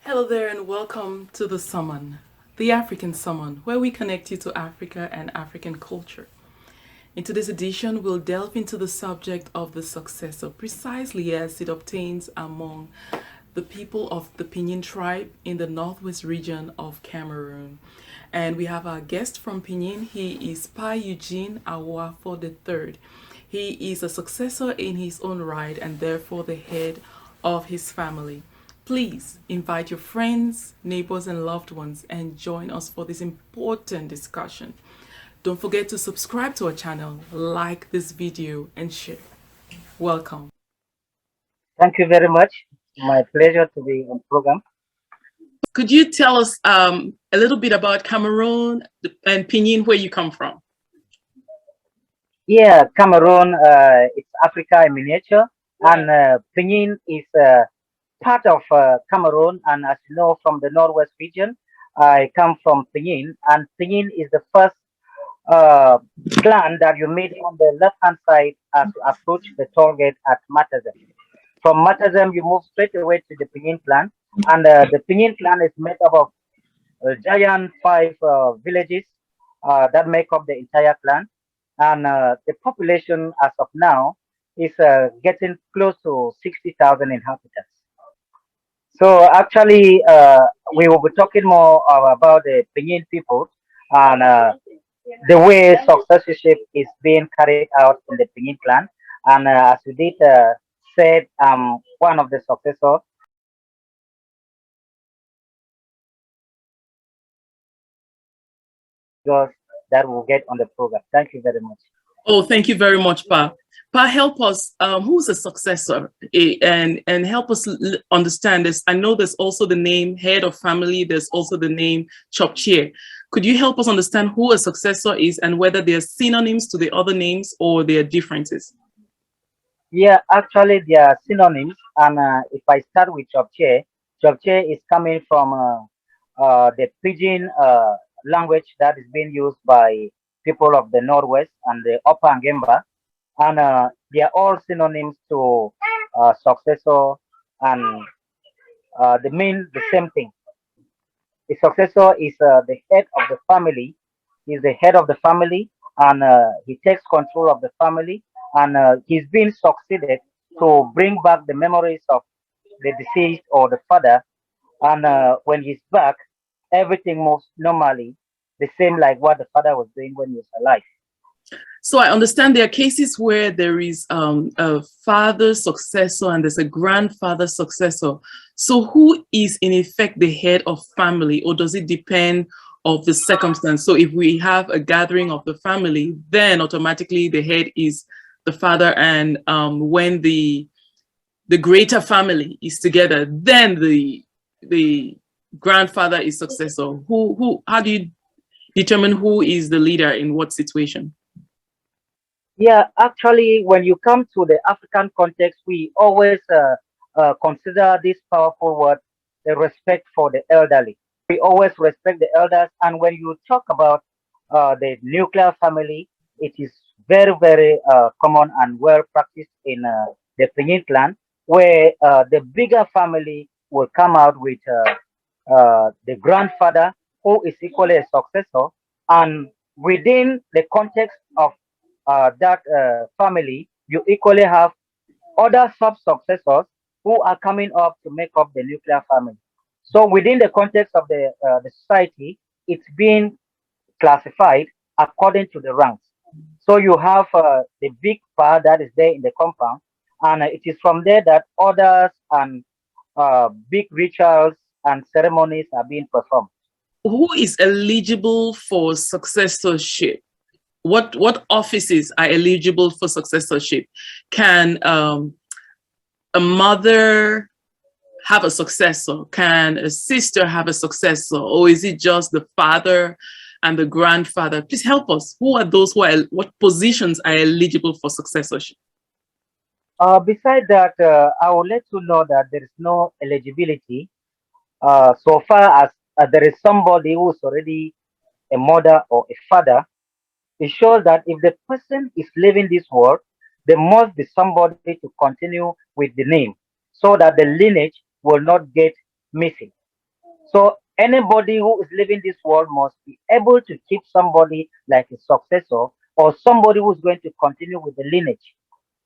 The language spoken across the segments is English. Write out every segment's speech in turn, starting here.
Hello there and welcome to the Summon, the African Summon, where we connect you to Africa and African culture. In today's edition, we'll delve into the subject of the successor, precisely as it obtains among the people of the Pinyin tribe in the northwest region of Cameroon. And we have our guest from Pinyin. He is Pa Eugene Awafo III. He is a successor in his own right and therefore the head of his family. Please invite your friends, neighbors, and loved ones and join us for this important discussion. Don't forget to subscribe to our channel, like this video, and share. Welcome. Thank you very much. My pleasure to be on program. Could you tell us a little bit about Cameroon and Pinyin, where you come from? Yeah, Cameroon, it's Africa in miniature, and Pinyin is part of Cameroon. And as you know, from the northwest region, I come from Pinyin, and Pinyin is the first clan that you meet on the left-hand side as you approach the toll gate at Matazem. From Matazem, you move straight away to the Pinyin clan, and the Pinyin clan is made up of giant five villages that make up the entire clan, and the population as of now is getting close to 60,000 inhabitants. So actually, we will be talking more about the Pinyin people and the way successorship is being carried out in the Pinyin clan. And as we did said, one of the successors that will get on the program. Thank you very much. Oh, thank you very much, Pa. Pa, help us. Who's a successor? And help us understand this. I know there's also the name head of family. There's also the name Chopchair. Could you help us understand who a successor is and whether they're synonyms to the other names or there are differences? Yeah, actually, they are synonyms. And if I start with Chopchair, Chopchair is coming from the Pidgin language that is being used by people of the Northwest and the Upper Angemba. And they are all synonyms to successor, and they mean the same thing. The successor is the head of the family. He's the head of the family, and he takes control of the family, and he's been succeeded to bring back the memories of the deceased or the father. And when he's back, everything moves normally, the same like what the father was doing when he was alive. So I understand there are cases where there is a father successor and there's a grandfather successor. So who is in effect the head of family, or does it depend of the circumstance? So if we have a gathering of the family, then automatically the head is the father, and when the greater family is together, then the grandfather is successor. How do you determine who is the leader in what situation? Yeah, actually, when you come to the African context, we always consider this powerful word, the respect for the elderly. We always respect the elders. And when you talk about the nuclear family, it is very, very common and well practiced in the Pinyin clan, where the bigger family will come out with the grandfather, who is equally a successor. And within the context of that family, you equally have other sub-successors who are coming up to make up the nuclear family. So within the context of the society, it's being classified according to the ranks. So you have the big part that is there in the compound, and it is from there that orders and big rituals and ceremonies are being performed. Who is eligible for successorship? What offices are eligible for successorship? Can a mother have a successor? Can a sister have a successor? Or is it just the father and the grandfather? Please help us. Who are those what positions are eligible for successorship? Besides that, I will let you know that there is no eligibility so far as there is somebody who is already a mother or a father. It shows that if the person is leaving this world, there must be somebody to continue with the name so that the lineage will not get missing. So anybody who is living this world must be able to keep somebody like a successor or somebody who's going to continue with the lineage,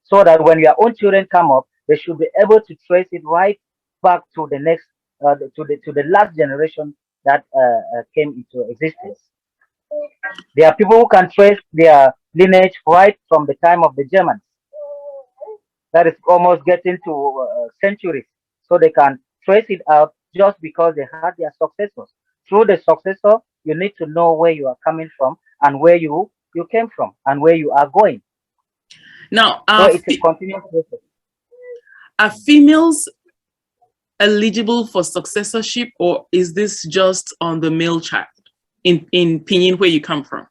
so that when your own children come up, they should be able to trace it right back to the next, to the last generation that came into existence. There are people who can trace their lineage right from the time of the Germans. That is almost getting to centuries. So they can trace it out just because they had their successors. Through the successor, you need to know where you are coming from and where you came from and where you are going. Now, So it's a continuous process. are females eligible for successorship, or is this just on the male child in Pinyin where you come from?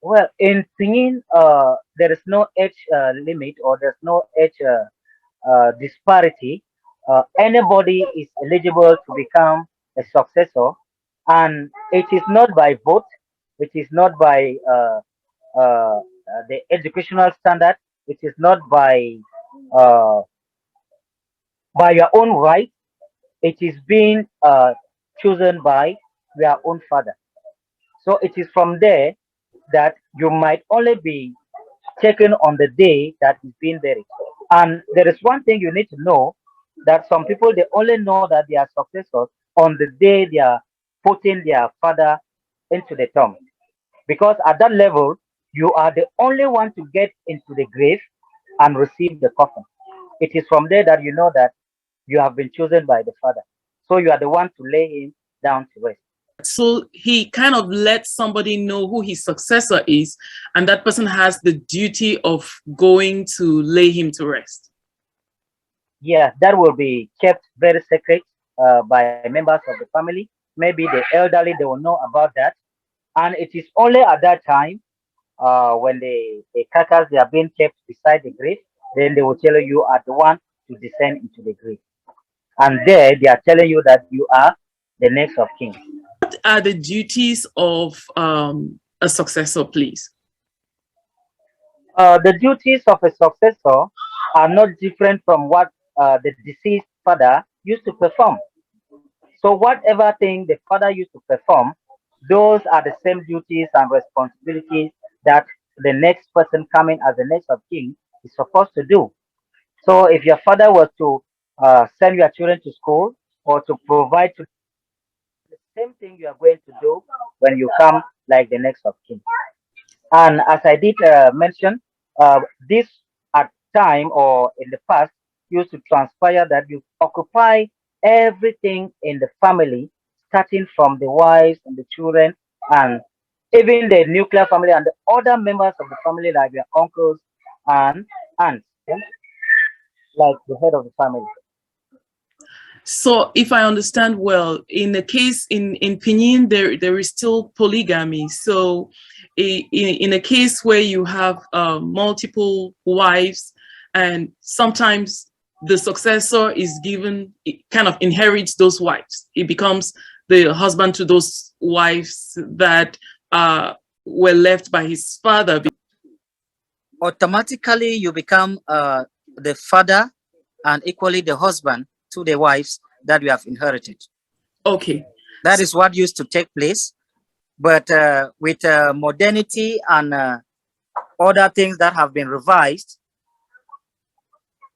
Well, in Pinyin, there is no age limit or there's no age disparity. Anybody is eligible to become a successor, and it is not by vote. It is not by the educational standard. It is not uh, by your own right. It is being chosen by your own father. So it is from there that you might only be taken on the day that is being buried. And there is one thing you need to know, that some people they only know that they are successors on the day they are putting their father into the tomb. Because at that level, you are the only one to get into the grave and receive the coffin. It is from there that you know that you have been chosen by the Father. So you are the one to lay him down to rest. So he kind of lets somebody know who his successor is, and that person has the duty of going to lay him to rest. Yeah, that will be kept very secret by members of the family. Maybe the elderly, they will know about that. And it is only at that time when the carcass they are being kept beside the grave, then they will tell you are the one to descend into the grave. And there they are telling you that you are the next of kin. What are the duties of a successor, please? The duties of a successor are not different from what the deceased father used to perform. So, whatever thing the father used to perform, those are the same duties and responsibilities that the next person coming as the next of kin is supposed to do. So, if your father was to send your children to school or to provide to the same thing you are going to do when you come like the next of kin. And as I did mention, this at time or in the past used to transpire that you occupy everything in the family, starting from the wives and the children, and even the nuclear family and the other members of the family, like your uncles and aunts, yeah, like the head of the family. So if I understand well, in the case in Pinyin, there is still polygamy. So in a case where you have multiple wives, and sometimes the successor is given, it kind of inherits those wives. It becomes the husband to those wives that were left by his father. Automatically, you become the father and equally the husband to the wives that you have inherited. Okay. That is what used to take place. But with modernity and other things that have been revised,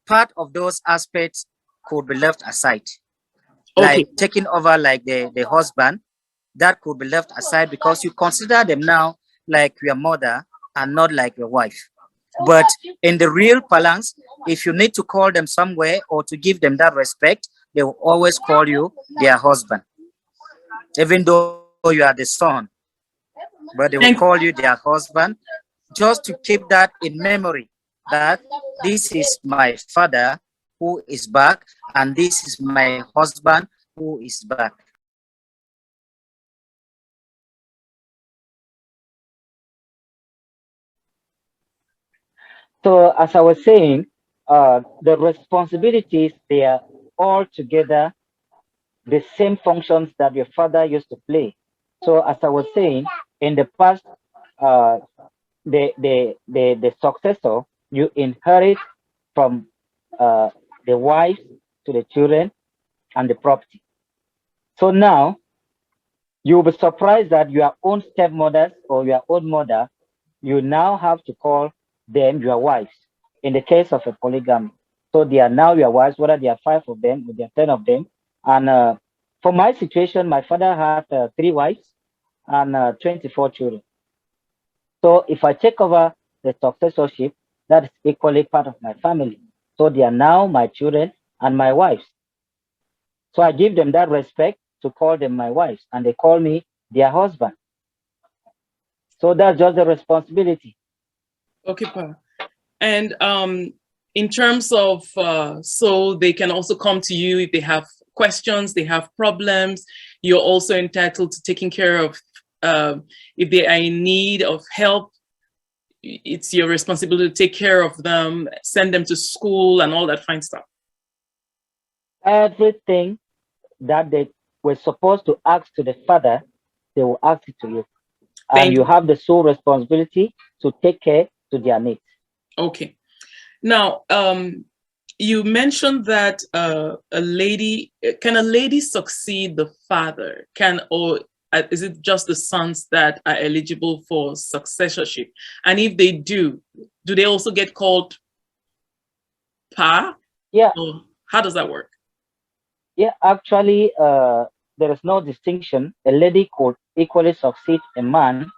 part of those aspects could be left aside. Okay. Like taking over like the husband, that could be left aside because you consider them now like your mother and not like your wife. But in the real balance, if you need to call them somewhere or to give them that respect, they will always call you their husband, even though you are the son. But they will call you their husband just to keep that in memory that this is my father who is back and this is my husband who is back. So, as I was saying, the responsibilities they are all together the same functions that your father used to play. So, as I was saying, in the past, uh, the successor you inherit from the wife to the children and the property. So now you'll be surprised that your own stepmothers or your own mother, you now have to call them your wives in the case of a polygamy. So they are now your wives, whether there are 5 of them or there are 10 of them. And for my situation, my father had 3 wives and 24 children. So if I take over the successorship, that is equally part of my family. So they are now my children and my wives. So I give them that respect to call them my wives, and they call me their husband. So that's just the responsibility. Okay, Pa. And in terms of, so they can also come to you if they have questions, they have problems. You're also entitled to taking care of, if they are in need of help, it's your responsibility to take care of them, send them to school and all that fine stuff. Everything that they were supposed to ask to the father, they will ask it to you. And you have the sole responsibility to take care to their needs. Okay. Now, you mentioned that can a lady succeed the father? Or is it just the sons that are eligible for successorship? And if they do they also get called Pa? Yeah. Or how does that work? Yeah, actually, there is no distinction. A lady could equally succeed a man.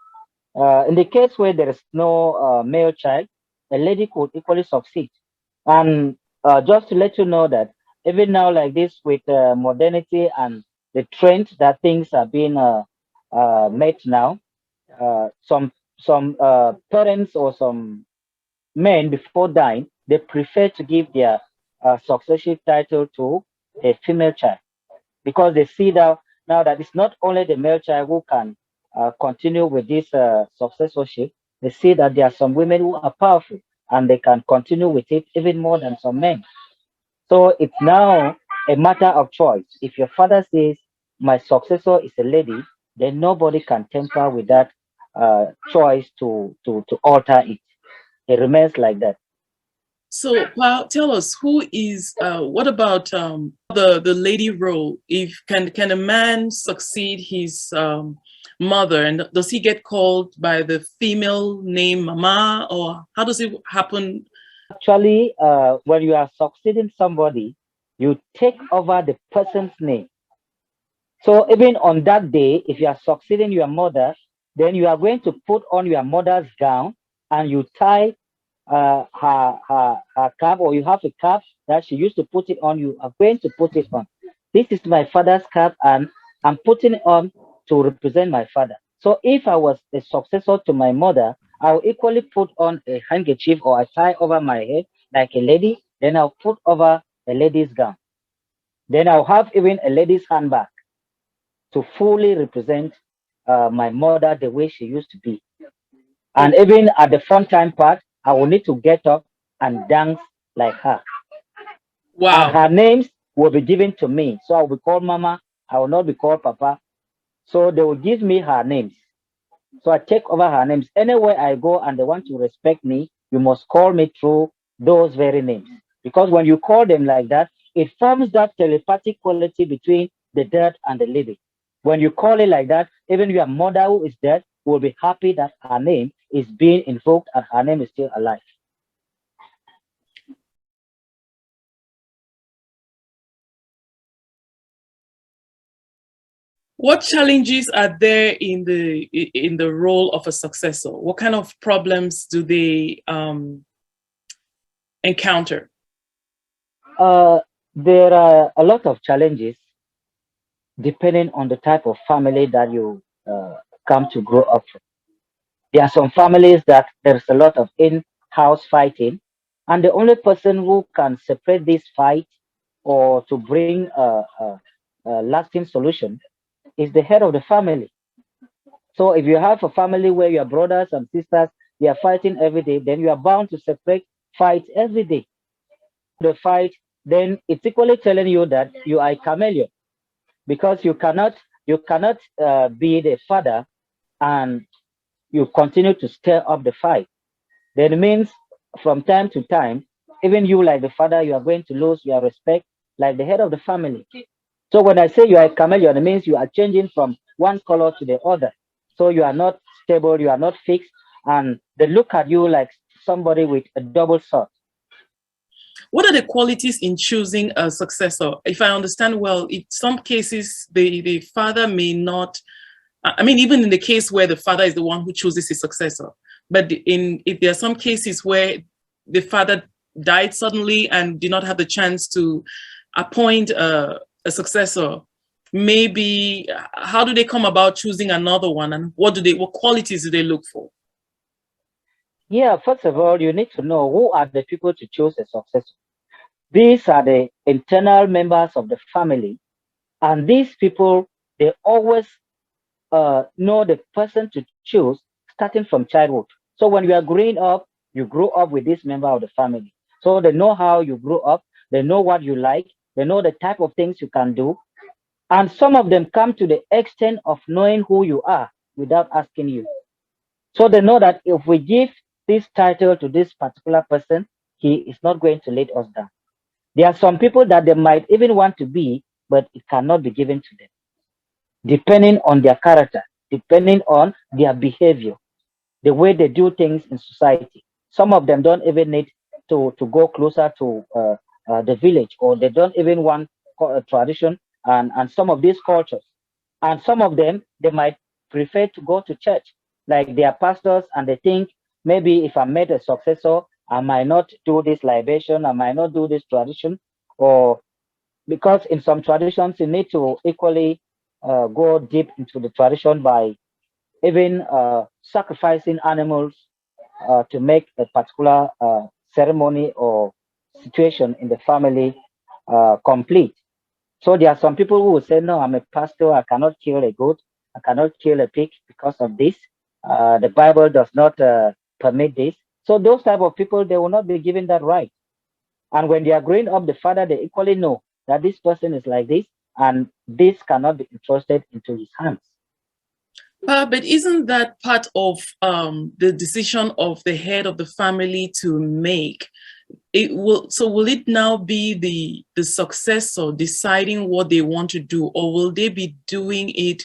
In the case where there is no male child, a lady could equally succeed. And just to let you know that even now, like this, with modernity and the trend that things are being made now, some parents or some men before dying, they prefer to give their successorship title to a female child, because they see that now that it's not only the male child who can continue with this successorship. They see that there are some women who are powerful and they can continue with it even more than some men. So it's now a matter of choice. If your father says my successor is a lady, then nobody can tamper with that choice to alter it. It remains like that. So, well, tell us, who is, what about the lady role? If can a man succeed his mother, and does he get called by the female name Mama, or how does it happen? Actually, when you are succeeding somebody, you take over the person's name. So even on that day, if you are succeeding your mother, then you are going to put on your mother's gown and you tie her cap, or you have a cap that she used to put it on. You are going to put it on. This is my father's cap, and I'm putting it on to represent my father. So if I was a successor to my mother, I'll equally put on a handkerchief or a tie over my head like a lady. Then I'll put over a lady's gown. Then I'll have even a lady's handbag to fully represent my mother the way she used to be. And even at the front time part, I will need to get up and dance like her. Wow. And her names will be given to me. So I will be called Mama. I will not be called Papa. So they will give me her names. So I take over her names. Anywhere I go and they want to respect me, you must call me through those very names. Because when you call them like that, it forms that telepathic quality between the dead and the living. When you call it like that, even your mother who is dead will be happy that her name is being invoked and her name is still alive. What challenges are there in the role of a successor? What kind of problems do they encounter? There are a lot of challenges depending on the type of family that you come to grow up from. There are some families that there's a lot of in-house fighting, and the only person who can separate this fight or to bring a lasting solution is the head of the family. So if you have a family where your brothers and sisters they are fighting every day, then you are bound to separate fights every day. The fight, then it's equally telling you that you are a chameleon, because you cannot be the father and you continue to stir up the fight. Then it means from time to time, even you like the father, you are going to lose your respect like the head of the family. So when I say you are a chameleon, it means you are changing from one color to the other. So you are not stable, you are not fixed, and they look at you like somebody with a double sword. What are the qualities in choosing a successor? If I understand well, in some cases, the father may not, I mean, even in the case where the father is the one who chooses his successor, but if there are some cases where the father died suddenly and did not have the chance to appoint a successor, maybe how do they come about choosing another one, and what qualities do they look for? Yeah, first of all, you need to know who are the people to choose a successor. These are the internal members of the family, and these people, they always know the person to choose starting from childhood. So when you are growing up, you grow up with this member of the family. So they know how you grew up, they know what you like, they know the type of things you can do. And some of them come to the extent of knowing who you are without asking you. So they know that if we give this title to this particular person, he is not going to let us down. There are some people that they might even want to be, but it cannot be given to them, depending on their character, depending on their behavior, the way they do things in society. Some of them don't even need to go closer to the village, or they don't even want tradition and some of these cultures. And some of them, they might prefer to go to church, like they are pastors, and they think maybe if I made a successor, I might not do this libation, I might not do this tradition, or because in some traditions you need to equally go deep into the tradition by even sacrificing animals to make a particular ceremony or situation in the family complete. So there are some people who will say, no, I'm a pastor, I cannot kill a goat, I cannot kill a pig because of this. The Bible does not permit this. So those type of people, they will not be given that right. And when they are growing up, the father, they equally know that this person is like this, and this cannot be entrusted into his hands. But isn't that part of the decision of the head of the family to make? Will it now be the successor deciding what they want to do, or will they be doing it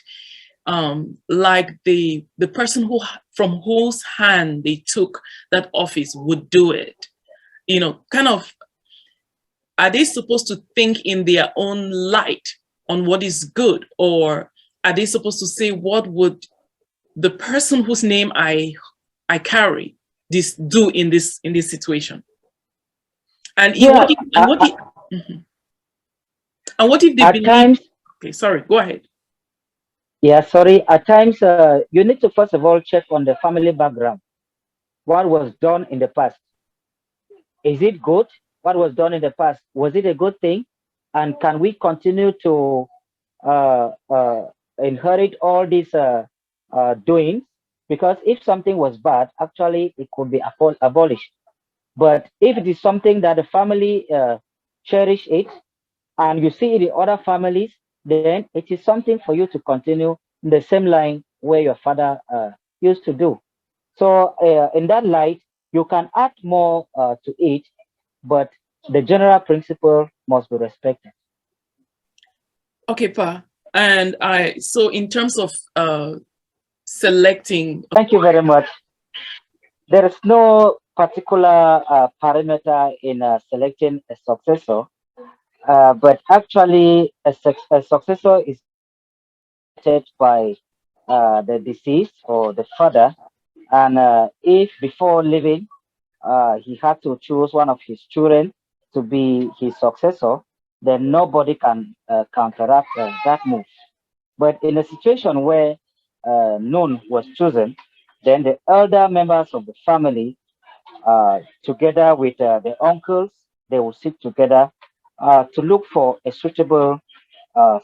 like the person from whose hand they took that office would do it? Kind of, are they supposed to think in their own light on what is good, or are they supposed to say, what would the person whose name I carry this do in this situation? And Yeah, mhm. And what if they at believe? times, Okay, sorry, go ahead. yeah, sorry, at times you need to first of all check on the family background. What was done in the past? Is it good? What was done in the past? Was it a good thing? And can we continue to inherit all these doings? Because if something was bad, actually it could be abolished. But if it is something that the family cherish it, and you see it in other families, then it is something for you to continue in the same line where your father used to do. So in that light, you can add more to it, but the general principle must be respected. Okay, Pa. And so in terms of selecting. Thank you very much. There is no particular parameter in selecting a successor, but actually a successor is selected by the deceased or the father. And if before leaving, he had to choose one of his children to be his successor, then nobody can counteract that move. But in a situation where none was chosen, then the elder members of the family, together with the uncles, they will sit together to look for a suitable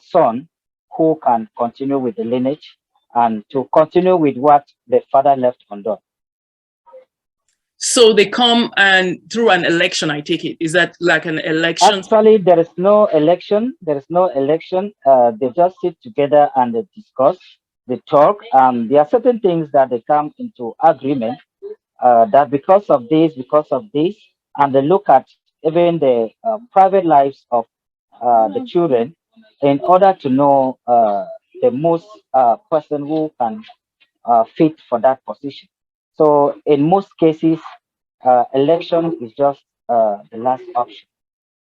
son who can continue with the lineage and to continue with what the father left undone. So they come and through an election, I take it. Is that like an election? Actually, there is no election. There is no election. They just sit together and they discuss, they talk. There are certain things that they come into agreement that because of this, and they look at even the private lives of the children, in order to know the most person who can fit for that position. So in most cases, election is just the last option.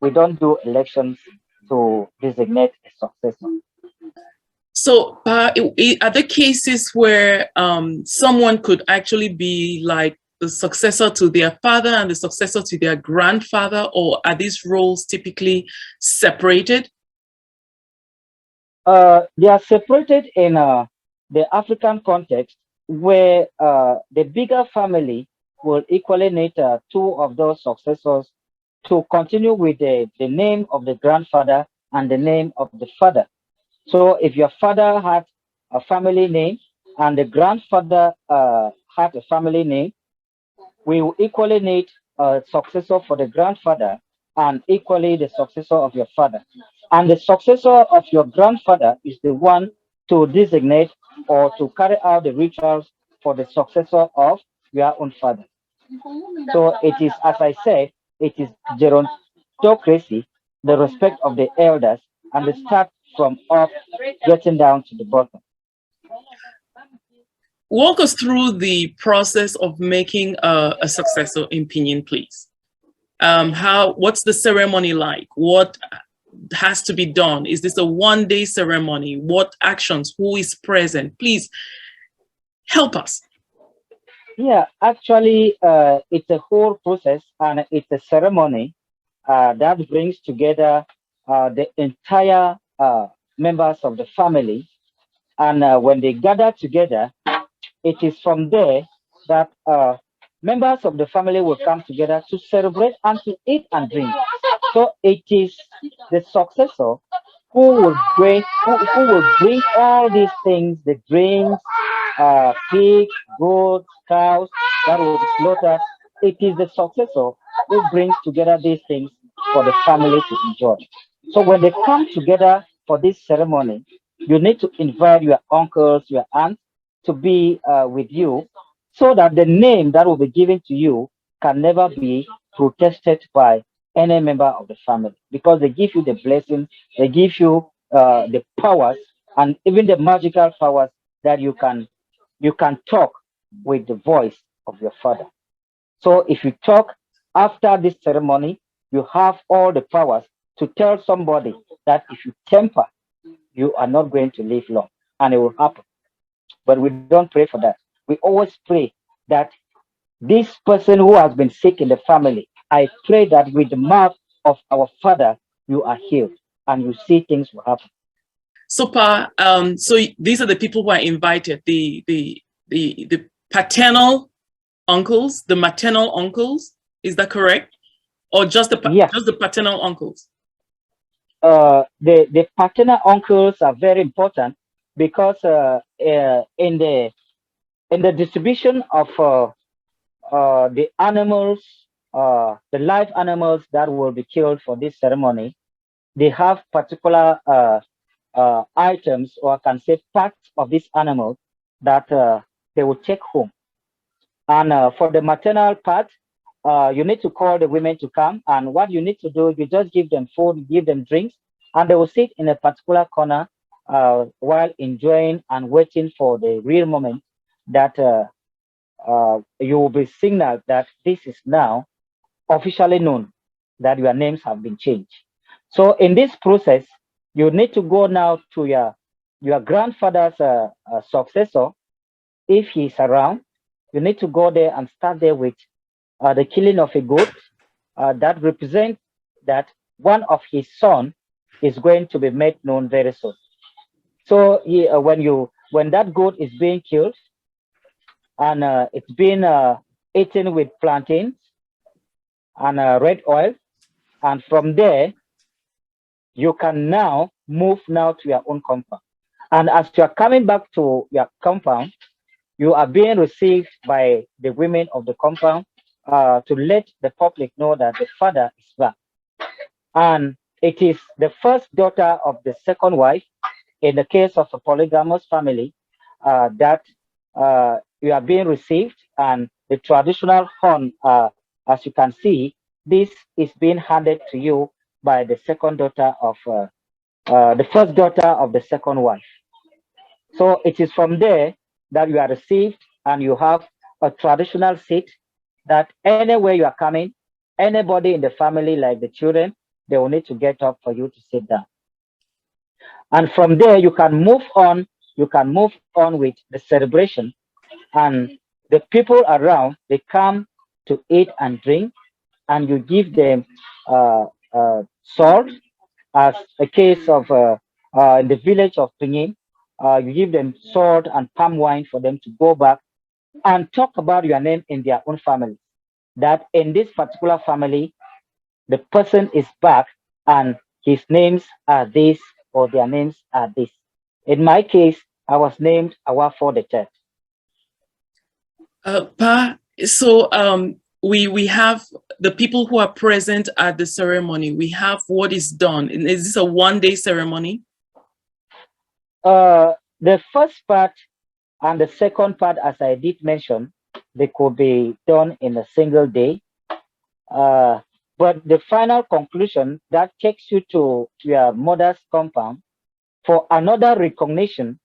We don't do elections to designate a successor. So, are there cases where someone could actually be like the successor to their father and the successor to their grandfather, or are these roles typically separated? They are separated in the African context, where the bigger family will equally need two of those successors to continue with the name of the grandfather and the name of the father. So if your father had a family name and the grandfather had a family name, we will equally need a successor for the grandfather and equally the successor of your father. And the successor of your grandfather is the one to designate or to carry out the rituals for the successor of your own father. So it is, as I said, it is gerontocracy, the respect of the elders, and the start from up, getting down to the bottom. Walk us through the process of making a successor in Pinyin, please. What's the ceremony like? What has to be done? Is this a one-day ceremony? What actions? Who is present? Please help us. Yeah, actually, it's a whole process and it's a ceremony that brings together the entire members of the family. And when they gather together, it is from there that members of the family will come together to celebrate and to eat and drink. So it is the successor who will bring all these things, the drinks, pigs, goats, cows that will be slaughtered. It is the successor who brings together these things for the family to enjoy. So when they come together for this ceremony, you need to invite your uncles, your aunts to be with you so that the name that will be given to you can never be protested by any member of the family because they give you the blessing, they give you the powers and even the magical powers that you can talk with the voice of your father. So if you talk after this ceremony, you have all the powers to tell somebody that if you temper, you are not going to live long and it will happen. But we don't pray for that. We always pray that this person who has been sick in the family, I pray that with the mouth of our Father, you are healed and you see things will happen. So, so these are the people who are invited, the paternal uncles, the maternal uncles. Is that correct? Or just just the paternal uncles? The paternal uncles are very important because in the distribution of the animals, the live animals that will be killed for this ceremony, they have particular items, or I can say parts of this animal that they will take home. And for the maternal part, you need to call the women to come. And what you need to do, you just give them food, give them drinks, and they will sit in a particular corner while enjoying and waiting for the real moment that you will be signaled that this is now officially known that your names have been changed. So in this process, you need to go now to your grandfather's successor if he's around. You need to go there and start there with the killing of a goat that represents that one of his son is going to be made known very soon. So when that goat is being killed and it's being eaten with plantains and red oil, and from there you can now move now to your own compound. And as you are coming back to your compound, you are being received by the women of the compound to let the public know that the father is back. And it is the first daughter of the second wife, in the case of a polygamous family, that you are being received. And the traditional horn, as you can see, this is being handed to you by the second daughter of the first daughter of the second wife. So it is from there that you are received and you have a traditional seat that anywhere you are coming, anybody in the family, like the children, they will need to get up for you to sit down. And from there, you can move on. You can move on with the celebration, and the people around they come to eat and drink, and you give them salt, as a case of in the village of Pinyin. You give them salt and palm wine for them to go back and talk about your name in their own family. That in this particular family, the person is back and his names are this or their names are this. In my case, I was named Mafor the third. Pa, so we have the people who are present at the ceremony. We have what is done. Is this a one-day ceremony? The first part and the second part, as I did mention, they could be done in a single day. But the final conclusion that takes you to your mother's compound for another recognition,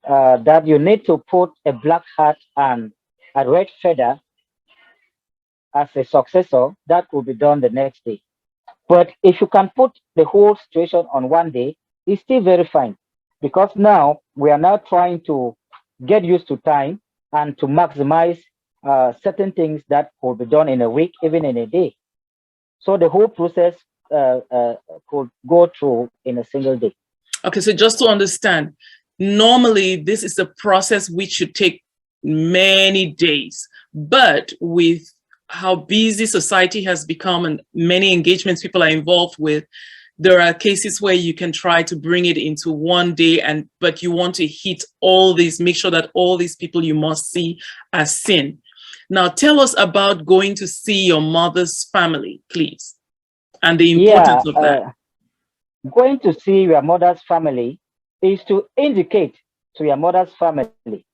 that you need to put a black hat and a red feather as a successor. That will be done the next day. But if you can put the whole situation on one day, it's still very fine, because now we are now trying to get used to time and to maximize certain things that could be done in a week, even in a day. So the whole process could go through in a single day. Okay, so just to understand, normally this is a process which should take many days, but with how busy society has become and many engagements people are involved with, there are cases where you can try to bring it into one day, but you want to hit all these, make sure that all these people you must see are seen. Now, tell us about going to see your mother's family, please, and the importance of that. Going to see your mother's family is to indicate to your mother's family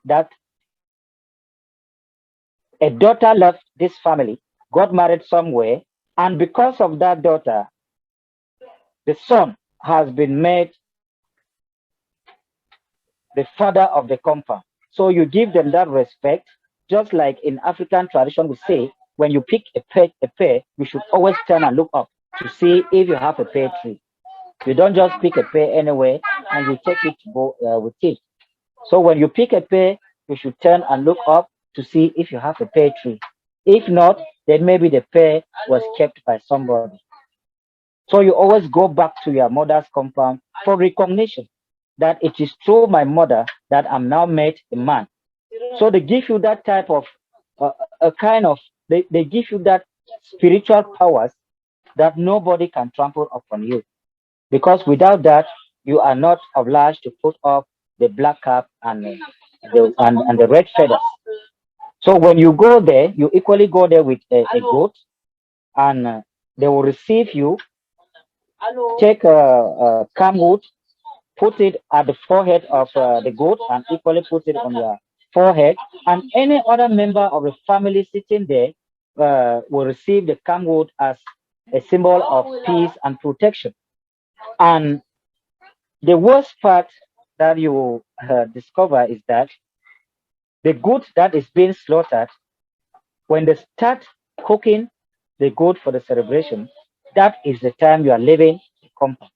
that a daughter left this family, got married somewhere, and because of that daughter, the son has been made the father of the compound. So you give them that respect, just like in African tradition we say, when you pick a pear, you should always turn and look up to see if you have a pear tree. You don't just pick a pear anywhere and you take it to go with it. So when you pick a pear, you should turn and look up to see if you have a pear tree. If not, then maybe the pear was kept by somebody. So you always go back to your mother's compound for recognition that it is through my mother that I'm now made a man. So they give you that type of a kind of they give you that spiritual powers that nobody can trample upon you, because without that you are not obliged to put up the black cap and the red feathers. So when you go there, you equally go there with a goat, and they will receive you. Take a camwood, put it at the forehead of the goat, and equally put it on your forehead. And any other member of the family sitting there will receive the camwood as a symbol of peace and protection. And the worst part that you will discover is that the goat that is being slaughtered, when they start cooking the goat for the celebration, that is the time you are leaving the compound.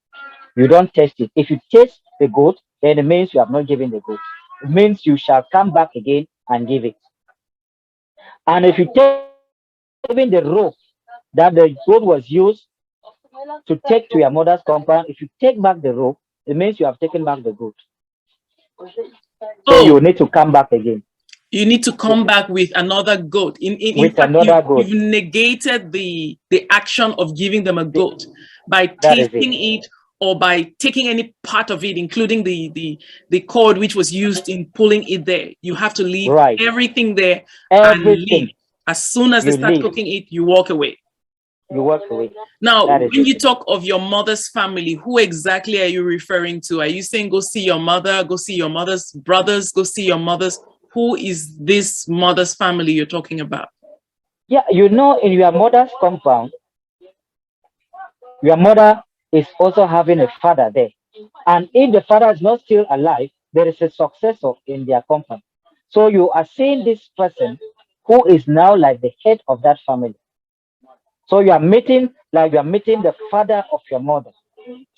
You don't taste it. If you taste the goat, then it means you have not given the goat. It means you shall come back again and give it. And if you take even the rope that the goat was used to take to your mother's compound, if you take back the rope, it means you have taken back the goat. So you need to come back again. You need to come back with another goat. With another goat. You've negated the action of giving them a goat by tasting it or by taking any part of it, including the cord which was used in pulling it there. You have to leave everything there and leave. As soon as they start cooking it, you walk away. You walk away. Now, when you talk of your mother's family, who exactly are you referring to? Are you saying go see your mother, go see your mother's brothers, go see your mother's? Who is this mother's family you're talking about? Yeah, you know, in your mother's compound, your mother is also having a father there. And if the father is not still alive, there is a successor in their company. So you are seeing this person who is now like the head of that family. So you are meeting like you are meeting the father of your mother.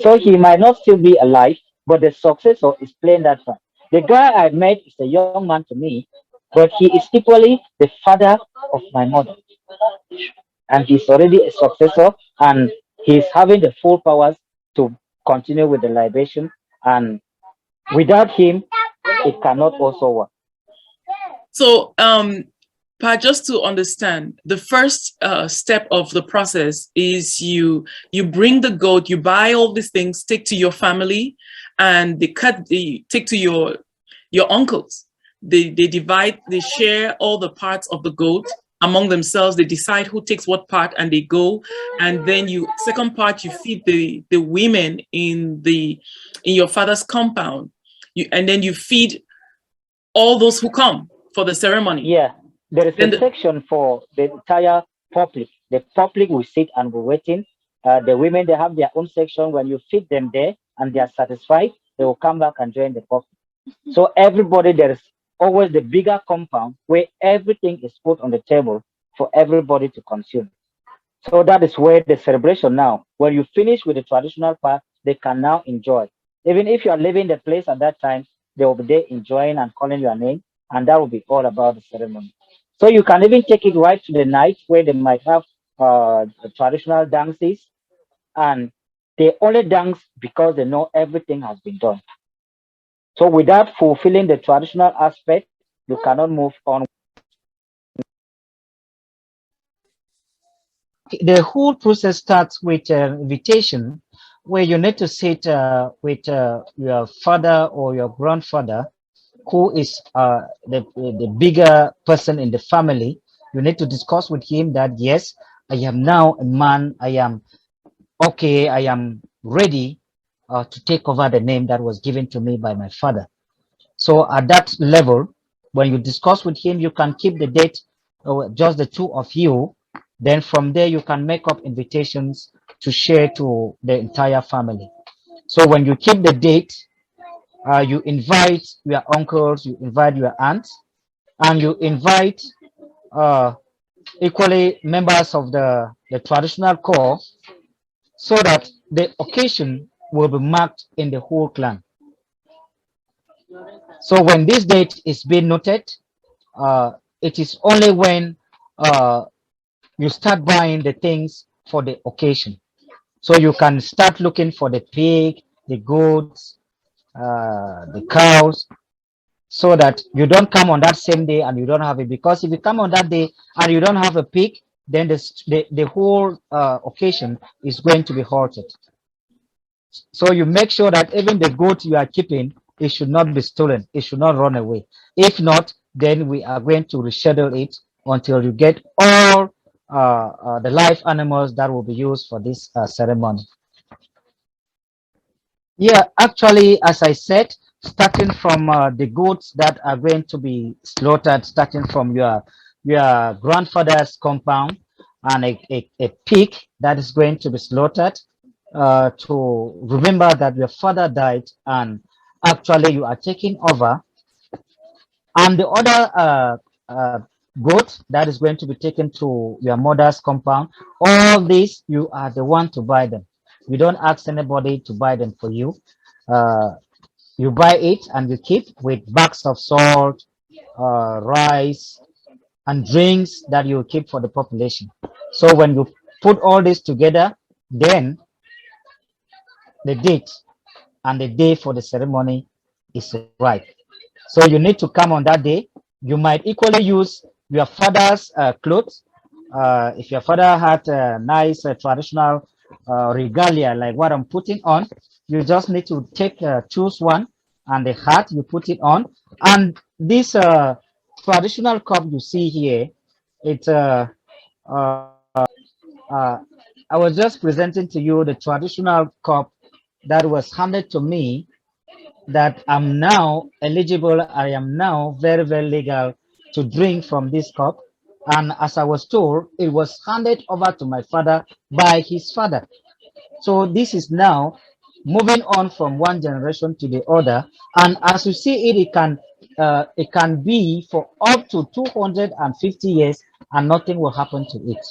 So he might not still be alive, but the successor is playing that part. The guy I met is a young man to me, but he is equally the father of my mother. And he's already a successor, and he's having the full powers to continue with the libation. And without him, it cannot also work. So, Pa, just to understand, the first step of the process is you bring the goat, you buy all these things, take to your family, and they take to your uncles. They divide, they share all the parts of the goat among themselves. They decide who takes what part, and they go. And then you second part, you feed the women in your father's compound. And then you feed all those who come for the ceremony. Yeah, there is Then a section for the entire public. The public will sit and be waiting. The women, they have their own section. When you feed them there and they are satisfied, they will come back and join the public. So everybody, there is always the bigger compound where everything is put on the table for everybody to consume. So that is where the celebration now, when you finish with the traditional part, they can now enjoy. Even if you are leaving the place at that time, they will be there enjoying and calling your name, and that will be all about the ceremony. So you can even take it right to the night where they might have the traditional dances, and they only dance because they know everything has been done. So without fulfilling the traditional aspect, you cannot move on. The whole process starts with an invitation where you need to sit with your father or your grandfather, who is the bigger person in the family. You need to discuss with him that, yes, I am now a man, I am okay, I am ready to take over the name that was given to me by my father. So at that level, when you discuss with him, you can keep the date, just the two of you. Then from there, you can make up invitations to share to the entire family. So when you keep the date, you invite your uncles, you invite your aunts, and you invite uh, equally members of the traditional core, so that the occasion will be marked in the whole clan. So when this date is being noted, it is only when uh, you start buying the things for the occasion. So you can start looking for the pig, the goats, the cows, so that you don't come on that same day and you don't have it. Because if you come on that day and you don't have a pig, then the whole occasion is going to be halted. So you make sure that even the goat you are keeping, it should not be stolen. It should not run away. If not, then we are going to reschedule it until you get all the live animals that will be used for this ceremony. Yeah, actually, as I said, starting from the goats that are going to be slaughtered, starting from your grandfather's compound, and a pig that is going to be slaughtered to remember that your father died, and actually you are taking over, and the other goat that is going to be taken to your mother's compound. All these, you are the one to buy them. You don't ask anybody to buy them for you. Uh, you buy it and you keep with bags of salt, rice, and drinks that you keep for the population. So when you put all this together, then the date and the day for the ceremony is right. So you need to come on that day. You might equally use your father's clothes. If your father had a nice traditional regalia like what I'm putting on, you just need to choose one, and the hat you put it on. And this traditional cup you see here, it's uh, uh, I was just presenting to you the traditional cup that was handed to me, that I'm now eligible, I am now very, very legal to drink from this cup. And as I was told, it was handed over to my father by his father. So this is now moving on from one generation to the other, and as you see it, it can be for up to 250 years, and nothing will happen to it.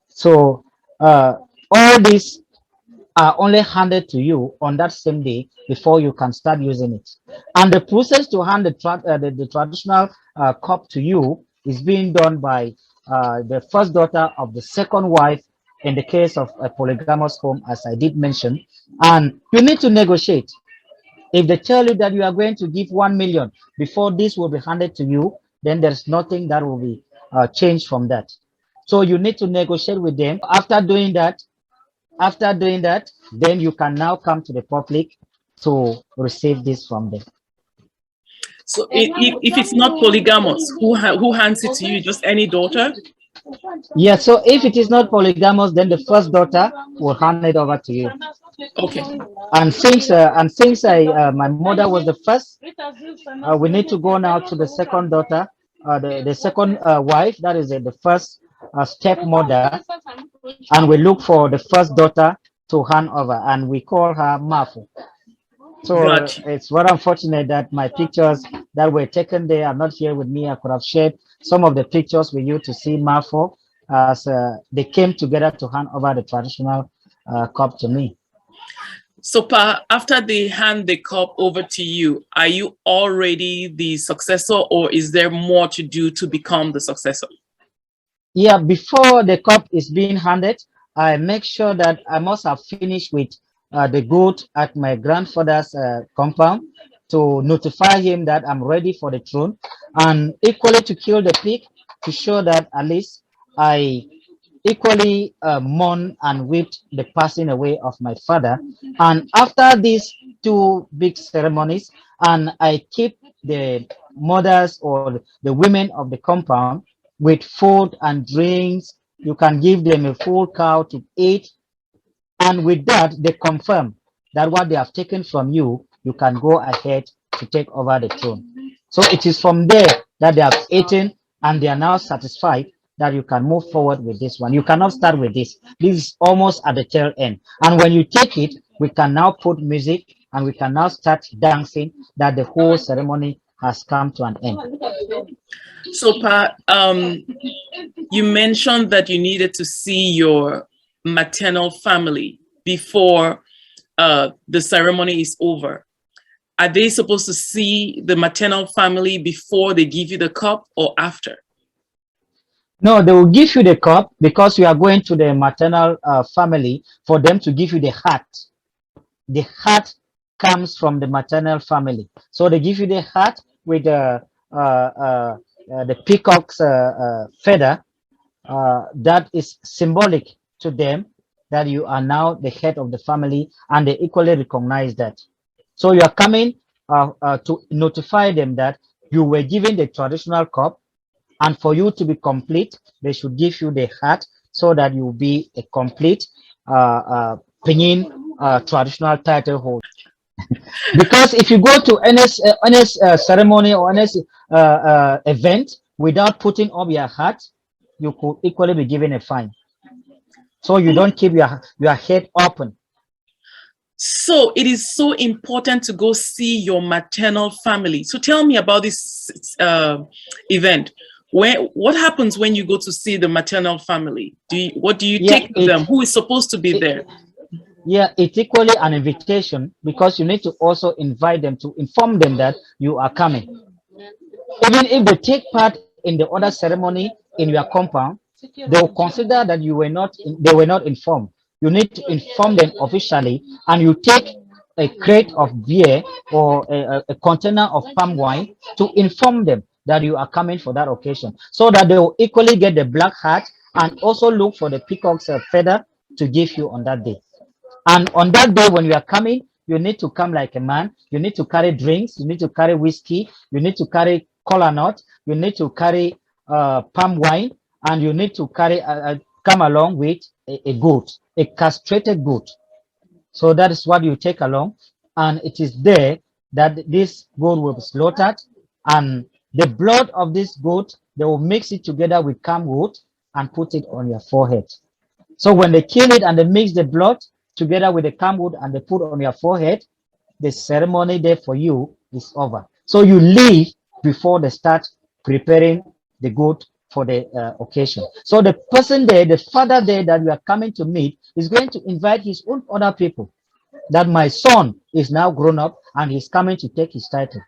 So all these are only handed to you on that same day before you can start using it. And the process to hand the traditional cup to you is being done by the first daughter of the second wife in the case of a polygamous home, as I did mention. And you need to negotiate. If they tell you that you are going to give 1 million before this will be handed to you, then there's nothing that will be changed from that. So you need to negotiate with them. After doing that, then you can now come to the public to receive this from them. So if it's not polygamous, who hands it to you? Just any daughter? Yeah, so if it is not polygamous, then the first daughter will hand it over to you. Okay. And since my mother was the first, we need to go now to the second daughter, the second wife, that is the first stepmother, and we look for the first daughter to hand over, and we call her Mafor. So it's very unfortunate that my pictures that were taken there are not here with me. I could have shared some of the pictures with you to see Mafor as they came together to hand over the traditional cup to me. So, Pa, after they hand the cup over to you, are you already the successor, or is there more to do to become the successor? Yeah, before the cup is being handed, I make sure that I must have finished with the goat at my grandfather's compound to notify him that I'm ready for the throne, and equally to kill the pig to show that at least I equally mourn and wept the passing away of my father. And after these two big ceremonies, and I keep the mothers or the women of the compound with food and drinks. You can give them a full cow to eat, and with that they confirm that what they have taken from you, you can go ahead to take over the throne. So it is from there that they have eaten and they are now satisfied that you can move forward with this one. You cannot start with this. This is almost at the tail end. And when you take it, we can now put music and we can now start dancing, that the whole ceremony has come to an end. So, Pa, you mentioned that you needed to see your maternal family before the ceremony is over. Are they supposed to see the maternal family before they give you the cup or after? No, they will give you the cup because you are going to the maternal family for them to give you the hat. The hat comes from the maternal family. So they give you the hat with the peacock's feather. That is symbolic to them that you are now the head of the family, and they equally recognize that. So you are coming to notify them that you were given the traditional cup, and for you to be complete, they should give you the hat so that you will be a complete Pinyin traditional title holder. Because if you go to any ceremony or any event without putting up your hat, you could equally be given a fine. So you don't keep your head open. So it is so important to go see your maternal family. So tell me about this event. What happens when you go to see the maternal family? What do you take to them? Who is supposed to be there? Yeah, it's equally an invitation because you need to also invite them to inform them that you are coming. Even if they take part in the other ceremony in your compound, they will consider that they were not informed. You need to inform them officially, and you take a crate of beer or a container of palm wine to inform them that you are coming for that occasion, so that they will equally get the black hat and also look for the peacock's feather to give you on that day. And on that day, when you are coming, you need to come like a man. You need to carry drinks. You need to carry whiskey. You need to carry cola nut. You need to carry palm wine, and you need to carry come along with a goat, a castrated goat. So that is what you take along, and it is there that this goat will be slaughtered, and the blood of this goat, they will mix it together with camwood and put it on your forehead. So when they kill it and they mix the blood together with the camwood and they put on your forehead, the ceremony there for you is over. So you leave before they start preparing the goat for the occasion. So the person there, the father there that you are coming to meet, is going to invite his own other people. That my son is now grown up and he's coming to take his title.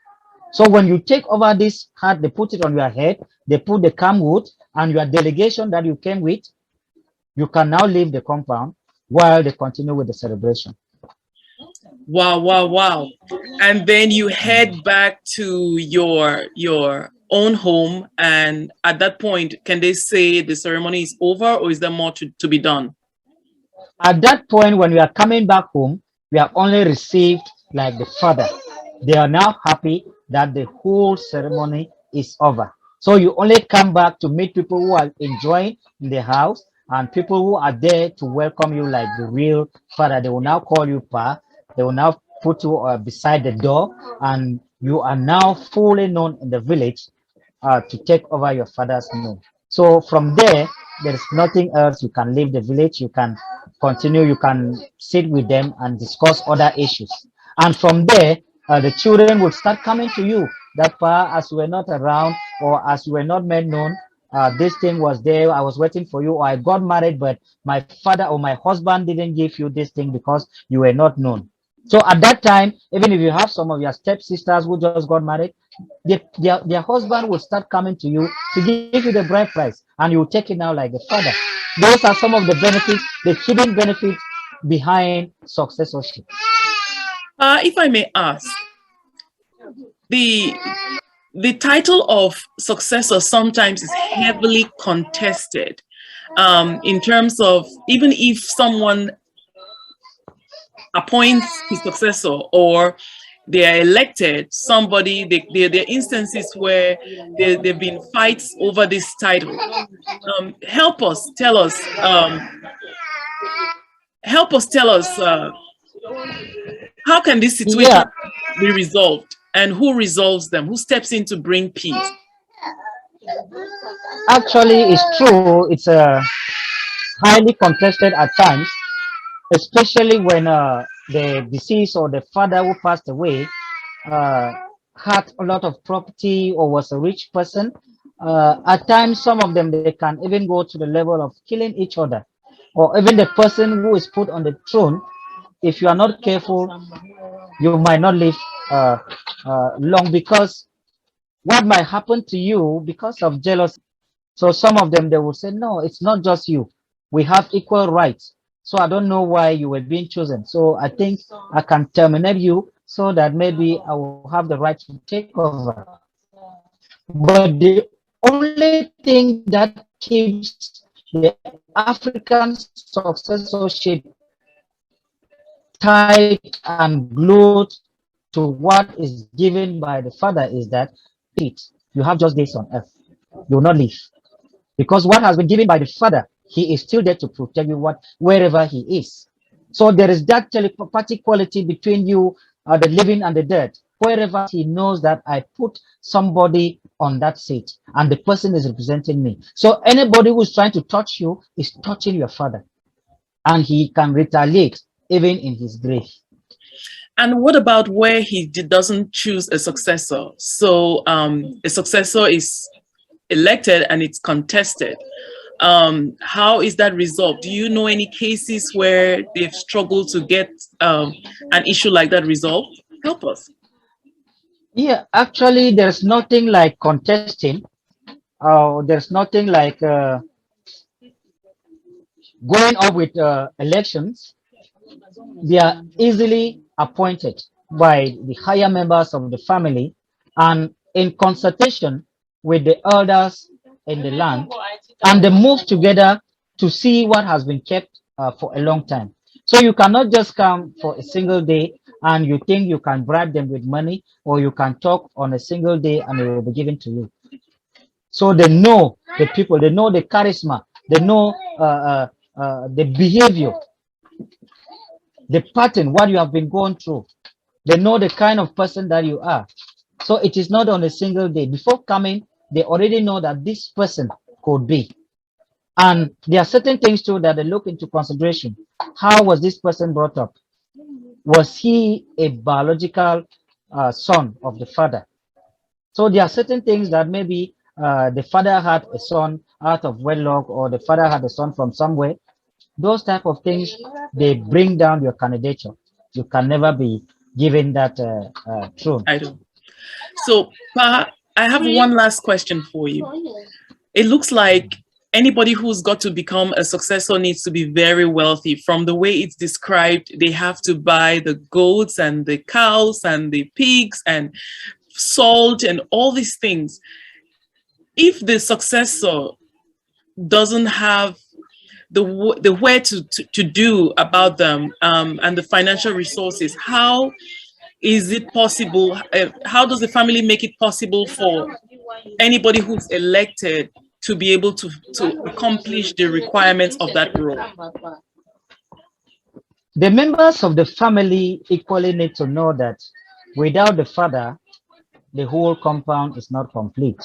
So when you take over this hat, they put it on your head, they put the camwood and your delegation that you came with, you can now leave the compound while they continue with the celebration. Wow, wow, wow. And then you head back to your own home, and at that point, can they say the ceremony is over, or is there more to be done? At that point, when we are coming back home, we have only received like the father. They are now happy that the whole ceremony is over. So you only come back to meet people who are enjoying in the house and people who are there to welcome you like the real father. They will now call you Pa. They will now put you beside the door, and you are now fully known in the village to take over your father's name. So from there, there is nothing else. You can leave the village. You can continue. You can sit with them and discuss other issues. And from there, the children will start coming to you. That far, as you were not around or as you were not made known, this thing was there. I was waiting for you, or I got married, but my father or my husband didn't give you this thing because you were not known. So at that time, even if you have some of your stepsisters who just got married, their husband will start coming to you to give you the bride price, and you will take it now like the father. Those are some of the benefits, the hidden benefits behind successorship. If I may ask, the the title of successor sometimes is heavily contested, in terms of even if someone appoints his successor or they are elected, somebody, there are instances where there have been fights over this title. Help us tell us, how can this situation Yeah, be resolved, and who resolves them? Who steps in to bring peace? actually, it's true. It's highly contested at times, especially when the deceased or the father who passed away uh, had a lot of property or was a rich person. At times, some of them they can even go to the level of killing each other, or even the person who is put on the throne. If you are not careful, you might not live long, because what might happen to you because of jealousy. So some of them they will say, no, it's not just you. We have equal rights. So I don't know why you were being chosen. So I think I can terminate you so that maybe I will have the right to take over. But the only thing that keeps the African successorship tied and glued to what is given by the father is that you have just days on earth. You will not live. Because what has been given by the father, he is still there to protect you wherever he is. So there is that telepathic quality between you, the living and the dead. Wherever he knows that I put somebody on that seat and the person is representing me. So anybody who is trying to touch you is touching your father, and he can retaliate even in his grave. And what about where he doesn't choose a successor? So a successor is elected and it's contested. How is that resolved? Do you know any cases where they've struggled to get an issue like that resolved? Help us. Yeah, actually, there's nothing like contesting. There's nothing like going up with elections. They are easily appointed by the higher members of the family and in consultation with the elders in the land, and they move together to see what has been kept for a long time. So you cannot just come for a single day and you think you can bribe them with money, or you can talk on a single day and it will be given to you. So they know the people, they know the charisma, they know the behavior, the pattern, what you have been going through. They know the kind of person that you are. So it is not on a single day. Before coming, they already know that this person could be. And there are certain things too that they look into consideration. How was this person brought up? Was he a biological son of the father? So there are certain things that maybe the father had a son out of wedlock, or the father had a son from somewhere. Those type of things, they bring down your candidature. You can never be given that throne. I do. So, Pa, I have one last question for you. It looks like anybody who's got to become a successor needs to be very wealthy. From the way it's described, they have to buy the goats and the cows and the pigs and salt and all these things. If the successor doesn't have the where to do about them and the financial resources, how is it possible? How does the family make it possible for anybody who's elected to be able to accomplish the requirements of that role? The members of the family equally need to know that without the father, the whole compound is not complete.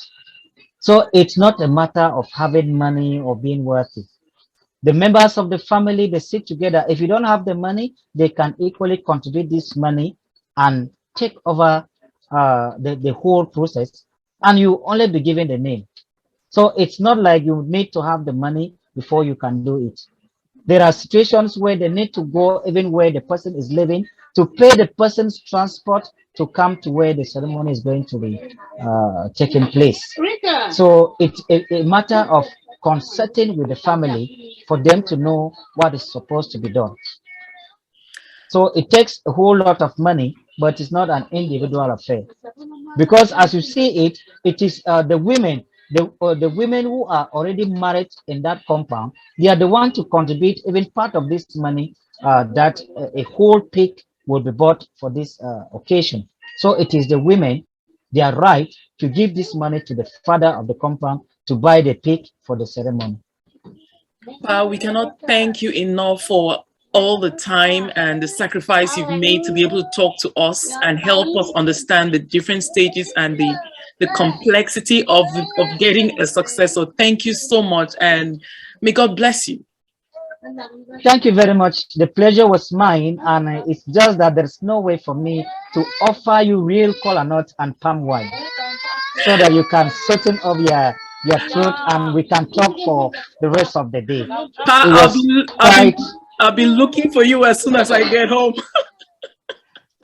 So it's not a matter of having money or being wealthy. The members of the family, they sit together. If you don't have the money, they can equally contribute this money and take over the whole process, and you only be given the name. So it's not like you need to have the money before you can do it. There are situations where they need to go even where the person is living to pay the person's transport to come to where the ceremony is going to be taking place. So it's a matter of consulting with the family for them to know what is supposed to be done. So it takes a whole lot of money, but it's not an individual affair. Because as you see it, it is the women, the women who are already married in that compound, they are the one to contribute even part of this money that a whole pig will be bought for this occasion. So it is the women, their right to give this money to the father of the compound to buy the pig for the ceremony. We cannot thank you enough for all the time and the sacrifice you've made to be able to talk to us and help us understand the different stages and the complexity of getting a successor. Thank you so much, and may God bless you. Thank you very much. The pleasure was mine, and it's just that there's no way for me to offer you real kola nut and palm wine so that you can sweeten up your throat and we can talk for the rest of the day. Pa, It was quite. I'll be looking for you as soon as I get home.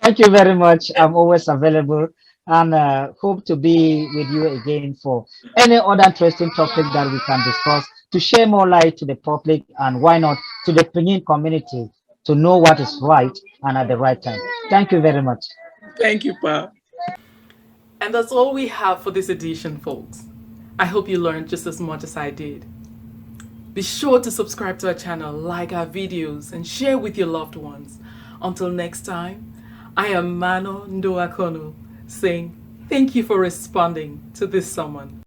Thank you very much. I'm always available, and hope to be with you again for any other interesting topic that we can discuss to share more light to the public, and why not to the Pinyin community to know what is right and at the right time. Thank you very much. Thank you, Pa. And that's all we have for this edition, folks. I hope you learned just as much as I did. Be sure to subscribe to our channel, like our videos, and share with your loved ones. Until next time, I am Mano Ndoakono saying thank you for responding to this summon.